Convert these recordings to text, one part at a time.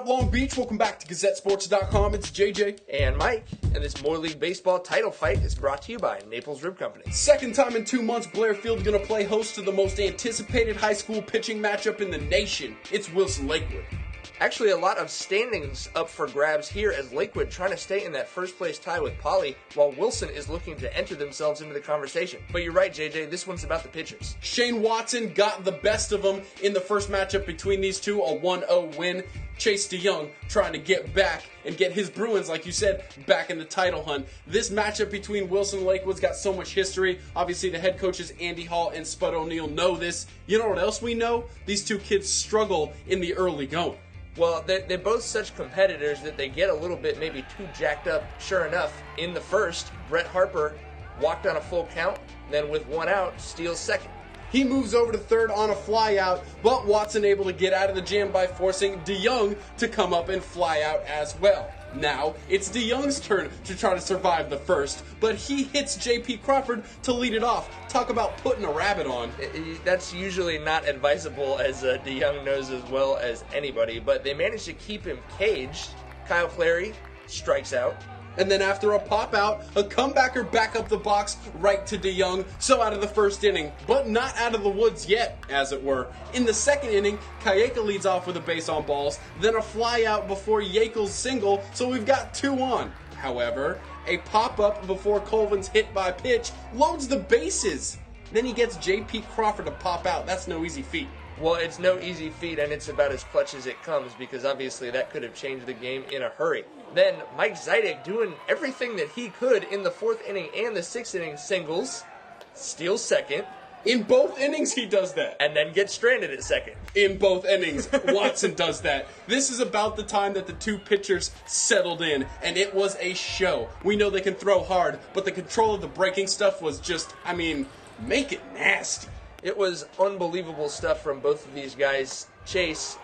up, Long Beach? Welcome back to GazetteSports.com. It's JJ. And Mike. And this Moore League Baseball title fight is brought to you by Naples Rib Company. Second time in 2 months, Blair Field's going to play host to the most anticipated high school pitching matchup in the nation. It's Wilson-Lakewood. Actually, a lot of standings up for grabs here as Lakewood trying to stay in that first place tie with Poly, while Wilson is looking to enter themselves into the conversation. But you're right, JJ, this one's about the pitchers. Shane Watson got the best of them in the first matchup between these two, a 1-0 win. Chase DeYoung trying to get back and get his Bruins, like you said, back in the title hunt. This matchup between Wilson and Lakewood's got so much history. Obviously, the head coaches Andy Hall and Spud O'Neill know this. You know what else we know? These two kids struggle in the early going. Well, they're both such competitors that they get a little bit maybe too jacked up. Sure enough, in the first, Brett Harper walked on a full count, then with one out, steals second. He moves over to third on a fly out, but Watson able to get out of the jam by forcing DeYoung to come up and fly out as well. Now, it's DeYoung's turn to try to survive the first, but he hits J.P. Crawford to lead it off. Talk about putting a rabbit on. That's usually not advisable, as DeYoung knows as well as anybody, but they managed to keep him caged. Kyle Clary strikes out. And then after a pop out, a comebacker back up the box right to DeYoung. So out of the first inning, but not out of the woods yet, as it were. In the second inning, Kayeka leads off with a base on balls, then a fly out before Yekel's single, so we've got 2 on. However, a pop-up before Colvin's hit by pitch loads the bases. Then he gets J.P. Crawford to pop out. That's no easy feat. Well, it's no easy feat, and it's about as clutch as it comes, because obviously that could have changed the game in a hurry. Then Mike Zidek doing everything that he could in the 4th inning and the 6th inning singles, steals second. In both innings he does that. And then gets stranded at second. In both innings, Watson does that. This is about the time that the two pitchers settled in, and it was a show. We know they can throw hard, but the control of the breaking stuff was just, make it nasty. It was unbelievable stuff from both of these guys. Chase,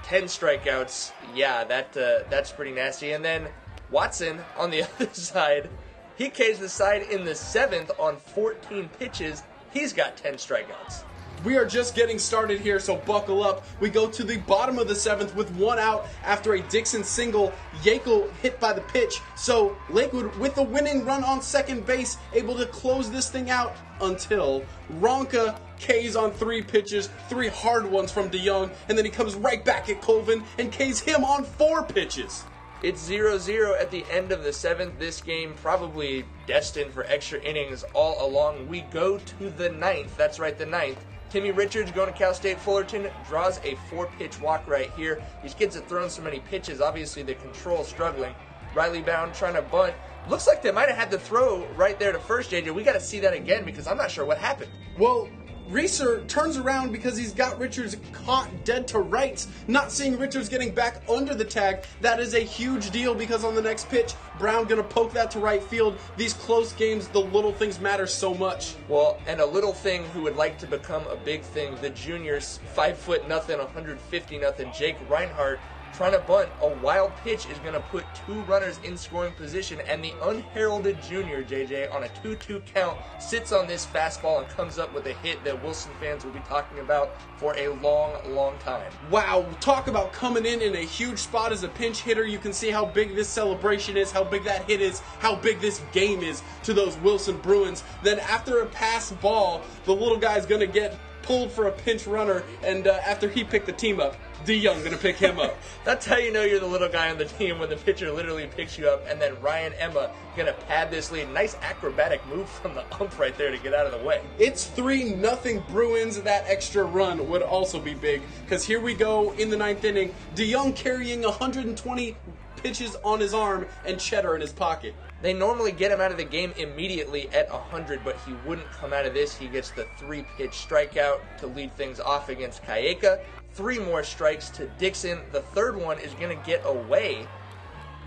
10 strikeouts. Yeah, that's pretty nasty. And then Watson, on the other side, he caged the side in the 7th on 14 pitches. He's got 10 strikeouts. We are just getting started here, so buckle up. We go to the bottom of the 7th with 1 out after a Dixon single. Yekel hit by the pitch. So Lakewood, with the winning run on second base, able to close this thing out until Ronka K's on 3 pitches, 3 hard ones from DeYoung, and then he comes right back at Colvin and K's him on 4 pitches. It's 0-0 at the end of the 7th. This game probably destined for extra innings all along. We go to the 9th. That's right, the 9th. Timmy Richards going to Cal State Fullerton, draws a 4-pitch walk right here. These kids have thrown so many pitches. Obviously, the control struggling. Riley Bound trying to bunt. Looks like they might have had the throw right there to first, JJ. We got to see that again because I'm not sure what happened. Well, Reeser turns around because he's got Richards caught dead to rights. Not seeing Richards getting back under the tag, that is a huge deal because on the next pitch, Brown gonna poke that to right field. These close games, the little things matter so much. Well, and a little thing who would like to become a big thing, the juniors, 5'0", 150 nothing, Jake Reinhardt, trying to bunt. A wild pitch is going to put 2 runners in scoring position, and the unheralded junior, JJ, on a 2-2 count, sits on this fastball and comes up with a hit that Wilson fans will be talking about for a long, long time. Wow, talk about coming in a huge spot as a pinch hitter. You can see how big this celebration is, how big that hit is, how big this game is to those Wilson Bruins. Then after a pass ball, the little guy's going to get pulled for a pinch runner, and after he picked the team up, DeYoung gonna pick him up. That's how you know you're the little guy on the team, when the pitcher literally picks you up, and then Ryan Emma gonna pad this lead. Nice acrobatic move from the ump right there to get out of the way. It's 3-0 Bruins. That extra run would also be big, because here we go in the 9th inning. DeYoung carrying 120 pitches on his arm and cheddar in his pocket. They normally get him out of the game immediately at 100, but he wouldn't come out of this. He gets the 3-pitch strikeout to lead things off against Kayeka. 3 more strikes to Dixon. The 3rd one is going to get away.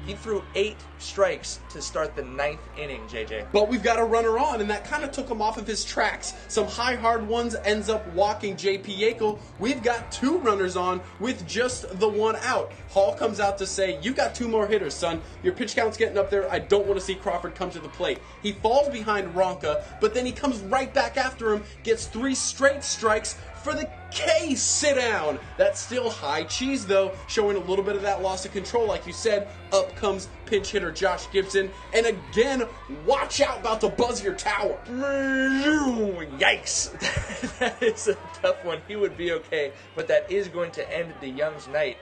He threw 8 strikes to start the 9th inning, JJ. But we've got a runner on, and that kind of took him off of his tracks. Some high, hard ones ends up walking J.P. Yekel. We've got 2 runners on with just the 1 out. Hall comes out to say, you got 2 more hitters, son. Your pitch count's getting up there. I don't want to see Crawford come to the plate. He falls behind Ronka, but then he comes right back after him, gets 3 straight strikes for the K sit down. That's still high cheese though, showing a little bit of that loss of control. Like you said, up comes pinch hitter Josh Gibson, and again, watch out, about to buzz your tower. Yikes. That is a tough one. He would be okay, but that is going to end DeYoung's night.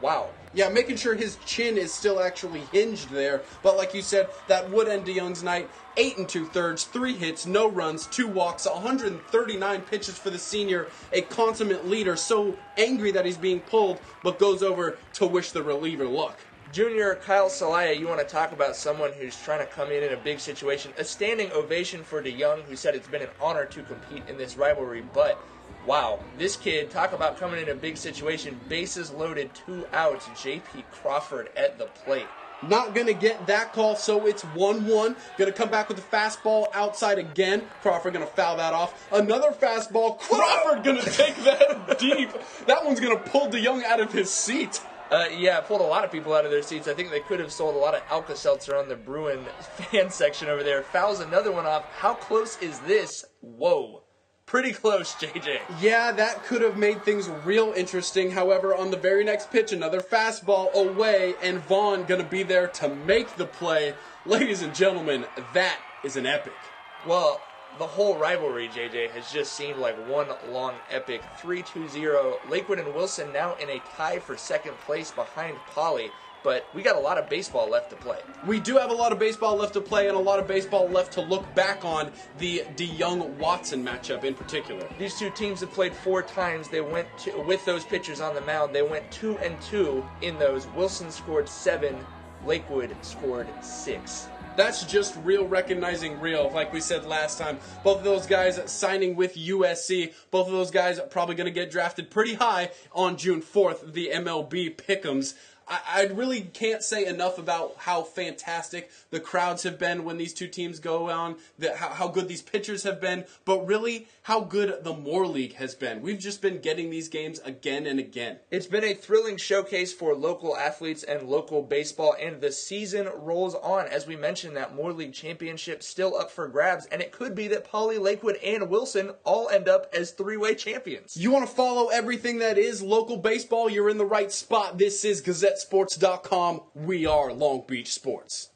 Wow. Yeah, making sure his chin is still actually hinged there. But like you said, that would end DeYoung's night. 8 2/3, 3 hits, no runs, 2 walks, 139 pitches for the senior. A consummate leader, so angry that he's being pulled, but goes over to wish the reliever luck. Junior Kyle Salaya, you want to talk about someone who's trying to come in a big situation. A standing ovation for DeYoung, who said it's been an honor to compete in this rivalry, but wow, this kid, talk about coming in a big situation. Bases loaded, 2 outs. J.P. Crawford at the plate. Not going to get that call, so it's 1-1. Going to come back with a fastball outside again. Crawford going to foul that off. Another fastball. Crawford going to take that deep. That one's going to pull DeYoung out of his seat. Yeah, pulled a lot of people out of their seats. I think they could have sold a lot of Alka-Seltzer on the Bruin fan section over there. Fouls another one off. How close is this? Whoa. Pretty close, JJ. Yeah, that could have made things real interesting. However, on the very next pitch, another fastball away, and Vaughn going to be there to make the play. Ladies and gentlemen, that is an epic. Well, the whole rivalry, JJ, has just seemed like one long epic. 3-2-0. Lakewood and Wilson now in a tie for second place behind Poly. But we got a lot of baseball left to play. We do have a lot of baseball left to play and a lot of baseball left to look back on, the DeYoung-Watson matchup in particular. These two teams have played 4 times. They went with those pitchers on the mound. They went 2-2 in those. Wilson scored 7. Lakewood scored 6. That's just real recognizing real, like we said last time. Both of those guys signing with USC. Both of those guys are probably going to get drafted pretty high on June 4th, the MLB Pick'ems. I really can't say enough about how fantastic the crowds have been when these two teams go on, how good these pitchers have been, but really how good the Moore League has been. We've just been getting these games again and again. It's been a thrilling showcase for local athletes and local baseball, and the season rolls on. As we mentioned, that Moore League championship still up for grabs, and it could be that Poly, Lakewood, and Wilson all end up as 3-way champions. You want to follow everything that is local baseball? You're in the right spot. This is GazetteSports.com. We are Long Beach Sports.